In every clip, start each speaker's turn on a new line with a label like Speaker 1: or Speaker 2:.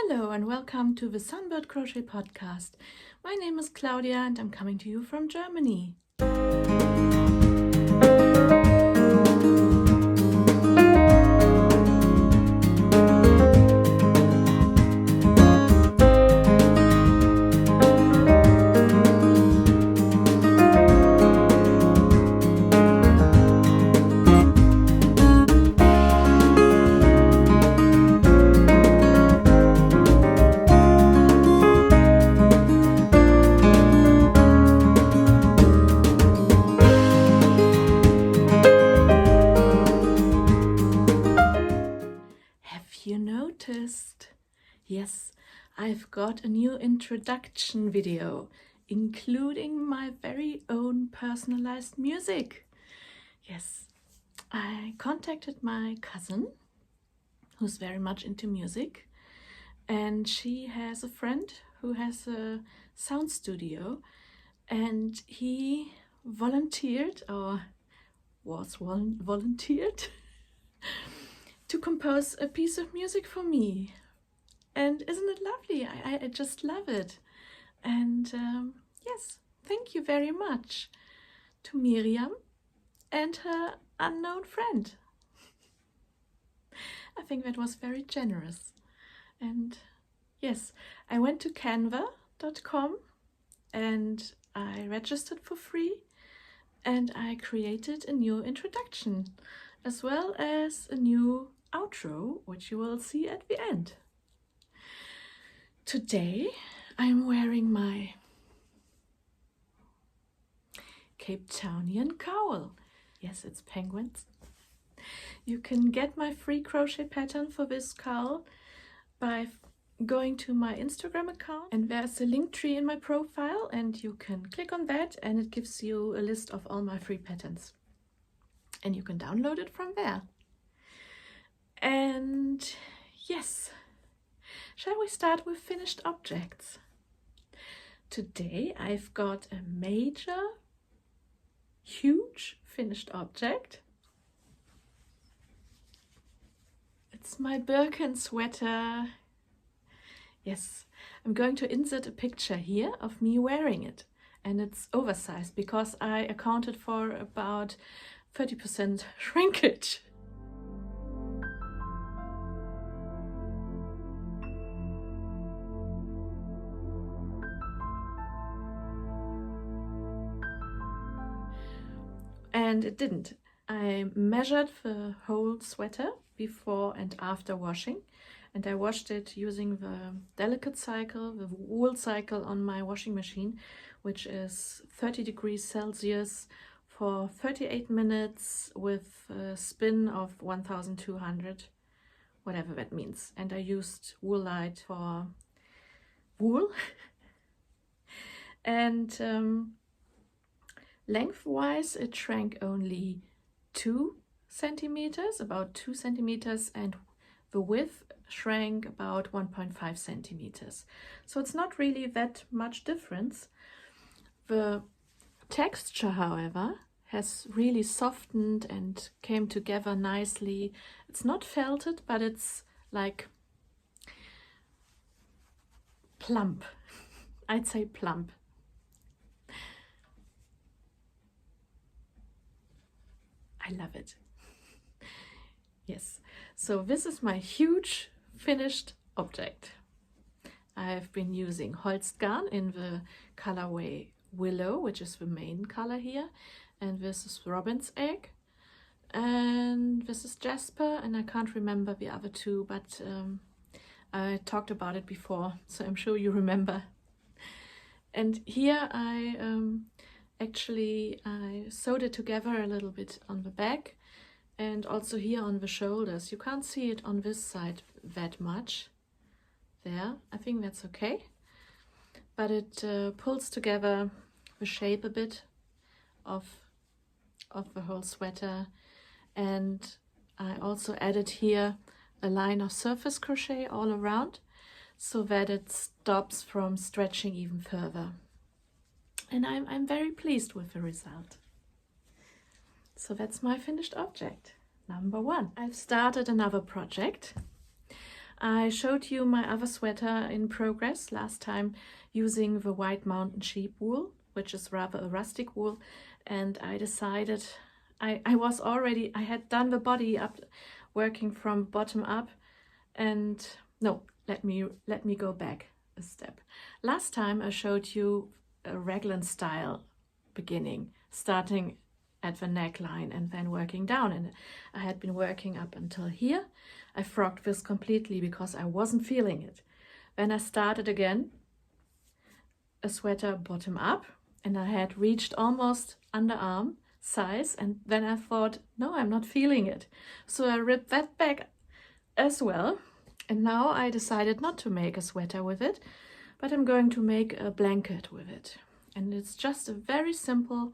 Speaker 1: Hello and welcome to the Sunbirdcrochet podcast. My name is Claudia and I'm coming to you from Germany. You noticed? Yes, I've got a new introduction video, including my very own personalized music. Yes, I contacted my cousin, who's very much into music, and she has a friend who has a sound studio, and he volunteered, or was volunteered, to compose a piece of music for me. And isn't it lovely? I just love it. And yes, thank you very much to Miriam and her unknown friend. I think that was very generous. And yes, I went to canva.com and I registered for free and I created a new introduction as well as a new outro, which you will see at the end. Today I'm wearing my Cape Townian cowl. Yes, it's penguins. You can get my free crochet pattern for this cowl by going to my Instagram account, and there's a link tree in my profile and you can click on that and it gives you a list of all my free patterns and you can download it from there. And yes, shall we start with finished objects? Today I've got a major, huge finished object. It's my Birkin sweater. Yes, I'm going to insert a picture here of me wearing it, and it's oversized because I accounted for about 30% shrinkage. And it didn't. I measured the whole sweater before and after washing, and I washed it using the delicate cycle, the wool cycle on my washing machine, which is 30 degrees Celsius for 38 minutes with a spin of 1200, whatever that means. And I used Woolite for wool. And lengthwise it shrank only 2 centimeters, about 2 centimeters, and the width shrank about 1.5 centimeters. So it's not really that much difference. The texture, however, has really softened and came together nicely. It's not felted, but it's like plump. I'd say plump. I love it. Yes, so this is my huge finished object. I've been using Holst yarn in the colorway Willow, which is the main color here, and this is Robin's Egg, and this is Jasper, and I can't remember the other two, but I talked about it before, so I'm sure you remember. And here I sewed it together a little bit on the back and also here on the shoulders. You can't see it on this side that much. There, I think that's okay. But it pulls together the shape a bit of the whole sweater. And I also added here a line of surface crochet all around so that it stops from stretching even further. And I'm very pleased with the result. So that's my finished object, number 1. I've started another project. I showed you my other sweater in progress last time using the White Mountain sheep wool, which is rather a rustic wool, and I decided I had done the body up, working from bottom up, and no, let me go back a step. Last time I showed you a raglan style beginning, starting at the neckline and then working down, and I had been working up until here. I frogged this completely because I wasn't feeling it. Then I started again a sweater bottom up, and I had reached almost underarm size, and then I thought, no, I'm not feeling it. So I ripped that back as well, and now I decided not to make a sweater with it, but I'm going to make a blanket with it. And it's just a very simple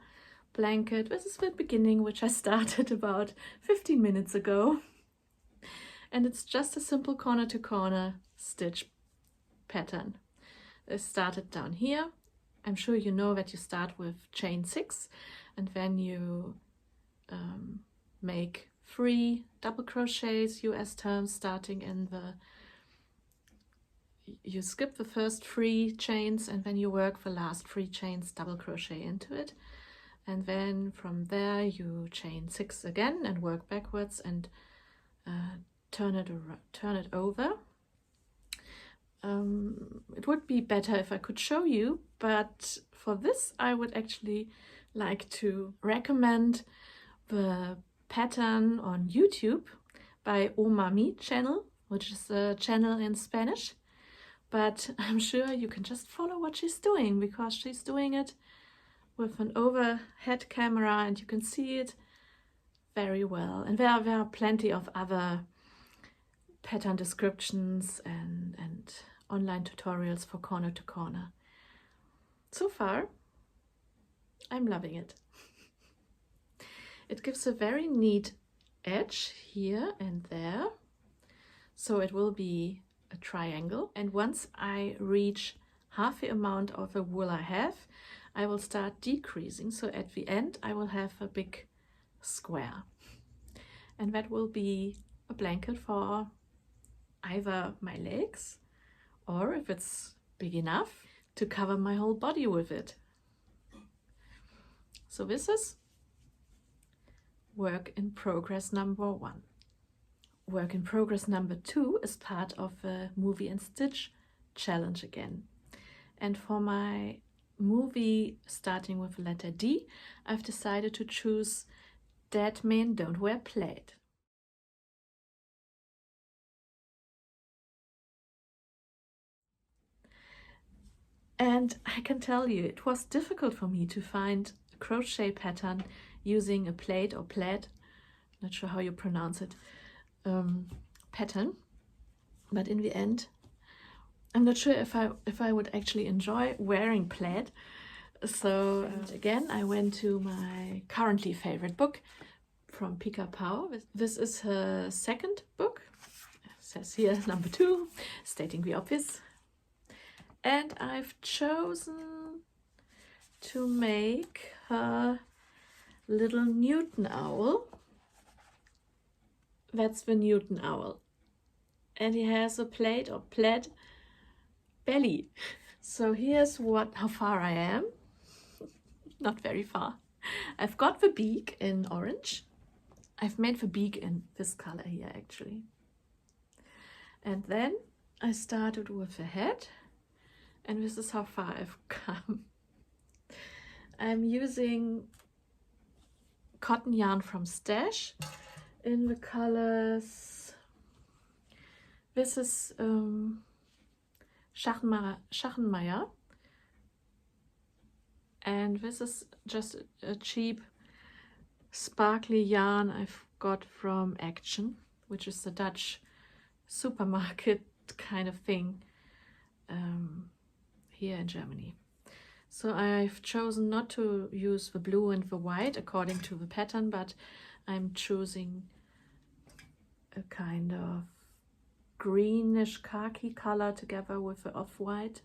Speaker 1: blanket. This is the beginning, which I started about 15 minutes ago. And it's just a simple corner to corner stitch pattern. I started down here. I'm sure you know that you start with chain 6, and then you make 3 double crochets, US terms, starting in the, you skip the first 3 chains and then you work the last 3 chains double crochet into it, and then from there you chain 6 again and work backwards and turn it over. It would be better if I could show you, but for this I would actually like to recommend the pattern on YouTube by Omami channel, which is a channel in Spanish, but I'm sure you can just follow what she's doing, because she's doing it with an overhead camera and you can see it very well. And there are plenty of other pattern descriptions and online tutorials for corner to corner. So far, I'm loving it. It gives a very neat edge here and there, so it will be a triangle. And once I reach half the amount of the wool I have, I will start decreasing, so at the end I will have a big square, and that will be a blanket for either my legs, or if it's big enough, to cover my whole body with it. So this is work in progress number 1. Work in progress number 2 is part of the Movie and Stitch challenge again. And for my movie starting with the letter D, I've decided to choose Dead Men Don't Wear Plaid. And I can tell you, it was difficult for me to find a crochet pattern using a plaid or plaid, not sure how you pronounce it, pattern. But in the end, I'm not sure if I would actually enjoy wearing plaid. So again, I went to my currently favorite book from Pica Pau. This is her second book. It says here number 2, stating the obvious. And I've chosen to make her little Newton owl. That's the Newton owl. And he has a plaid or plaid belly. So here's how far I am. Not very far. I've got the beak in orange. I've made the beak in this color here actually. And then I started with the head. And this is how far I've come. I'm using cotton yarn from Stash in the colors. This is Schachenmeier. And this is just a cheap sparkly yarn I've got from Action, which is the Dutch supermarket kind of thing. Here in Germany. So I've chosen not to use the blue and the white according to the pattern, but I'm choosing a kind of greenish khaki color together with the off-white.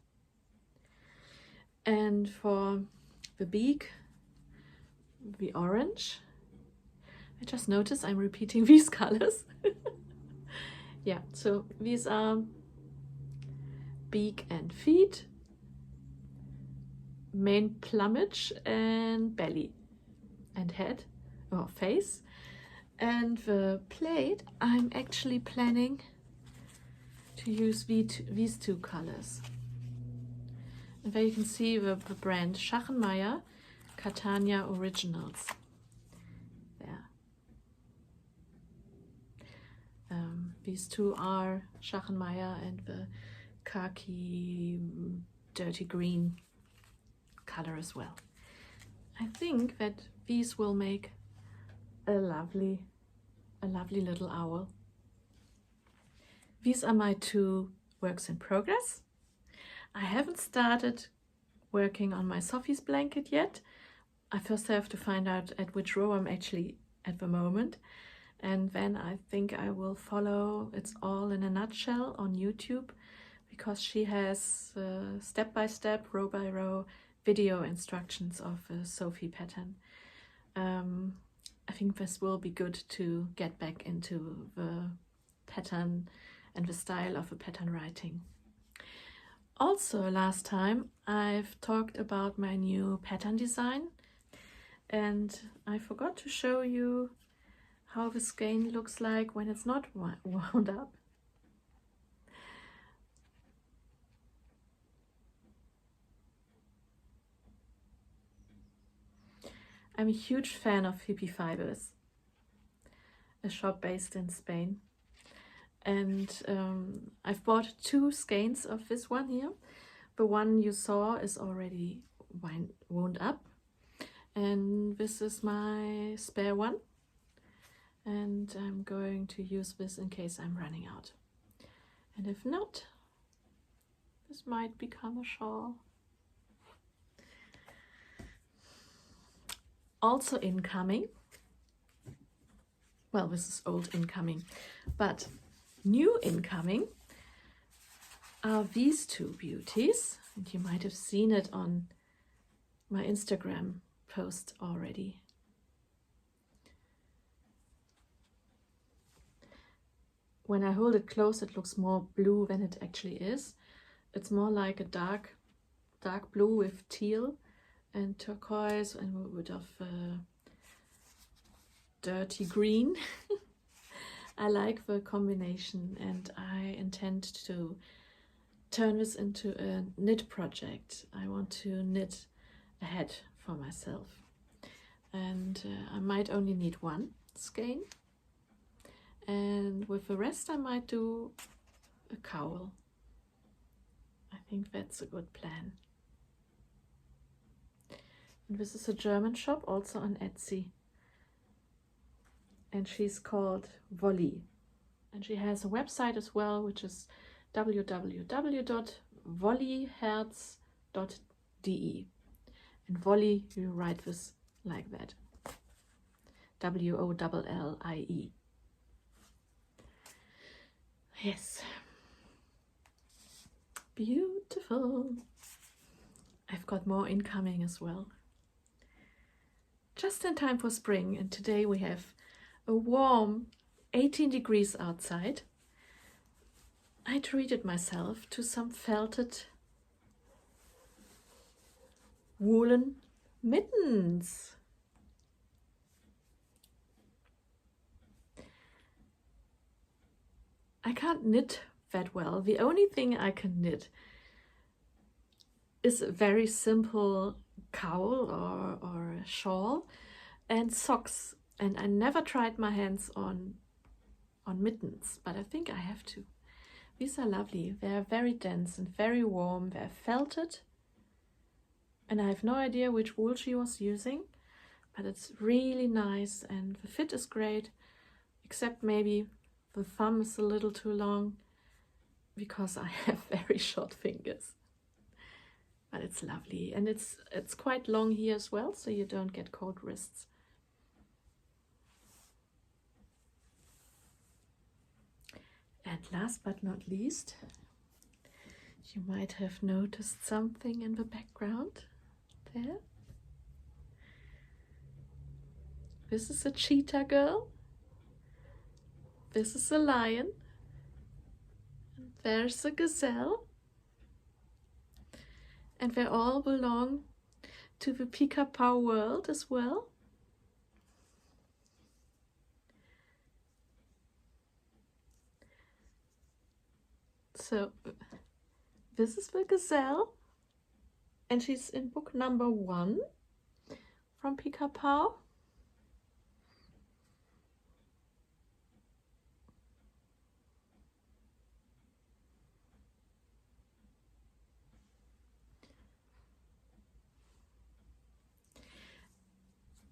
Speaker 1: And for the beak, the orange. I just noticed I'm repeating these colors. yeah, so these are beak and feet, main plumage and belly and head or face. And the plaid, I'm actually planning to use these two colors. And there you can see the brand Schachenmeier Catania Originals. There. These two are Schachenmeier and the khaki dirty green color as well. I think that these will make a lovely little owl. These are my two works in progress. I haven't started working on my Sophie's blanket yet. I first have to find out at which row I'm actually at the moment, and then I think I will follow It's All in a Nutshell on YouTube, because she has step-by-step, row-by-row video instructions of a Sophie pattern. I think this will be good to get back into the pattern and the style of the pattern writing. Also, last time I've talked about my new pattern design, and I forgot to show you how the skein looks like when it's not wound up. I'm a huge fan of Hippie Fibers, a shop based in Spain. And I've bought two skeins of this one here. The one you saw is already wound up, and this is my spare one, and I'm going to use this in case I'm running out, and if not, this might become a shawl. Also incoming, well, this is old incoming, but new incoming are these two beauties, and you might have seen it on my Instagram post already. When I hold it close, it looks more blue than it actually is. It's more like a dark blue with teal and turquoise and a bit of dirty green. I like the combination, and I intend to turn this into a knit project. I want to knit a hat for myself, and I might only need one skein, and with the rest I might do a cowl. I think that's a good plan. And this is a German shop, also on Etsy, and she's called Volley, and she has a website as well, which is www.volleyherz.de, and volley, you write this like that, W-O-L-L-I-E. Yes, beautiful. I've got more incoming as well, just in time for spring, and today we have a warm 18 degrees outside. I treated myself to some felted woolen mittens. I can't knit that well. The only thing I can knit is a very simple cowl or a shawl and socks. And I never tried my hands on mittens, but I think I have to. These are lovely. They're very dense and very warm. They're felted, and I have no idea which wool she was using, but it's really nice, and the fit is great, except maybe the thumb is a little too long because I have very short fingers. But it's lovely, and it's quite long here as well, so you don't get cold wrists. And last but not least, you might have noticed something in the background there. This is a cheetah girl. This is a lion. there's a gazelle. And they all belong to the Pica Pau world as well. So this is the gazelle, and she's in book number 1 from Pica Pau.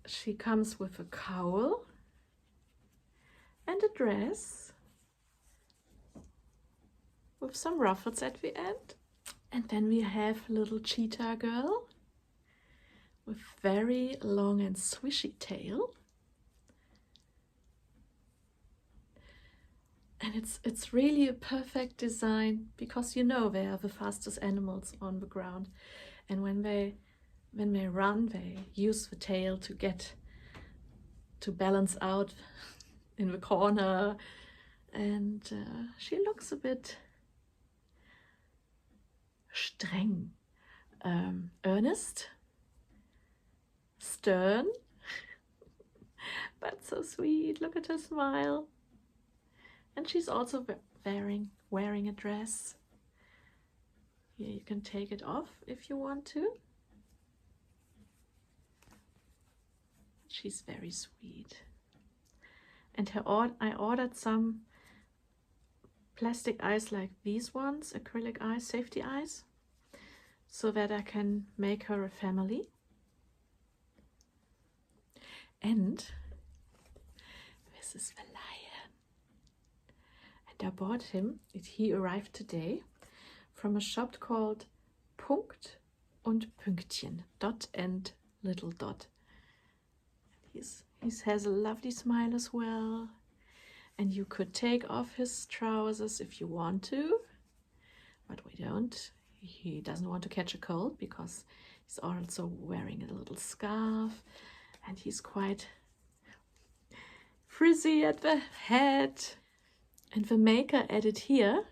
Speaker 1: She comes with a cowl and a dress with some ruffles at the end. And then we have little Cheetah Girl with very long and swishy tail. And it's really a perfect design because you know they are the fastest animals on the ground. And when they run, they use the tail to balance out in the corner. And she looks a bit streng, earnest, stern, but so sweet. Look at her smile. And she's also wearing a dress. Here you can take it off if you want to. She's very sweet. And I ordered some plastic eyes like these ones, acrylic eyes, safety eyes, so that I can make her a family. And this is the lion. And I bought him, he arrived today, from a shop called Punkt und Pünktchen, dot and little dot. He has a lovely smile as well. And you could take off his trousers if you want to, but we don't. He doesn't want to catch a cold because he's also wearing a little scarf, and he's quite frizzy at the head. And the maker added here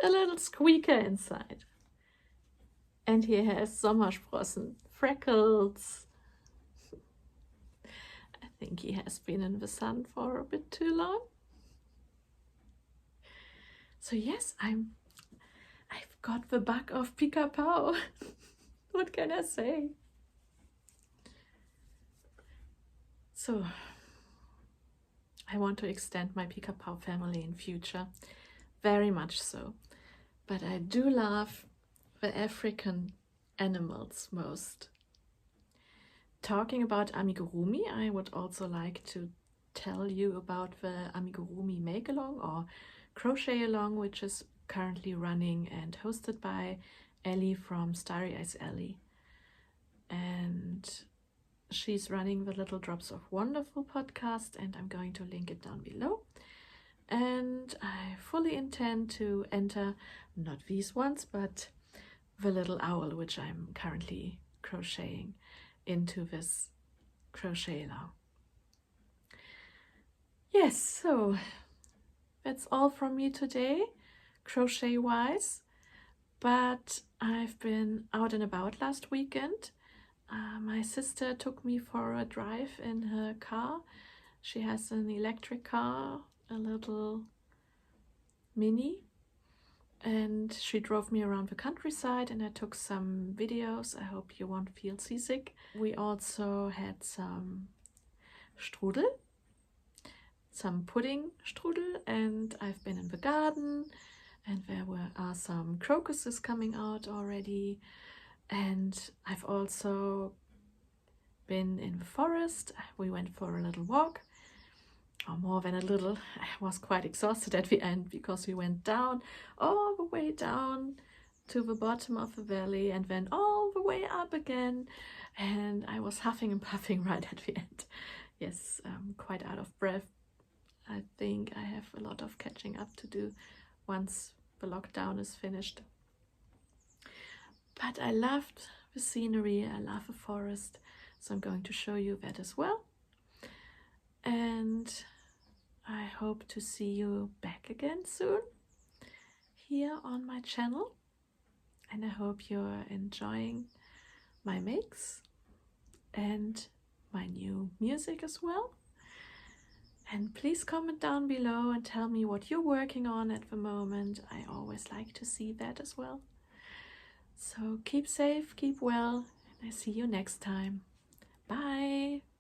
Speaker 1: a little squeaker inside. And he has Sommersprossen, freckles. I think he has been in the sun for a bit too long. So yes, I've got the bug of Pica Pau. What can I say? So I want to extend my Pica Pau family in future, very much so. But I do love the African animals most. Talking about Amigurumi, I would also like to tell you about the Amigurumi Make-Along or Crochet Along, which is currently running and hosted by Ellie from Starry Eyes Ellie. And she's running the Little Drops of Wonderful podcast, and I'm going to link it down below. And I fully intend to enter, not these ones, but the little owl, which I'm currently crocheting, into this crochet along. Yes, so that's all from me today, crochet wise, but I've been out and about last weekend. My sister took me for a drive in her car. She has an electric car, a little mini, and she drove me around the countryside, and I took some videos. I hope you won't feel seasick. We also had some strudel, some pudding strudel, and I've been in the garden, and there are some crocuses coming out already. And I've also been in the forest. We went for a little walk, or more than a little. I was quite exhausted at the end because we went down, all the way down to the bottom of the valley and then all the way up again. And I was huffing and puffing right at the end. Yes, quite out of breath. I think I have a lot of catching up to do once the lockdown is finished. But I loved the scenery, I love the forest, so I'm going to show you that as well. And I hope to see you back again soon here on my channel, and I hope you're enjoying my mix and my new music as well. And please comment down below and tell me what you're working on at the moment. I always like to see that as well. So keep safe, keep well, and I see you next time. Bye!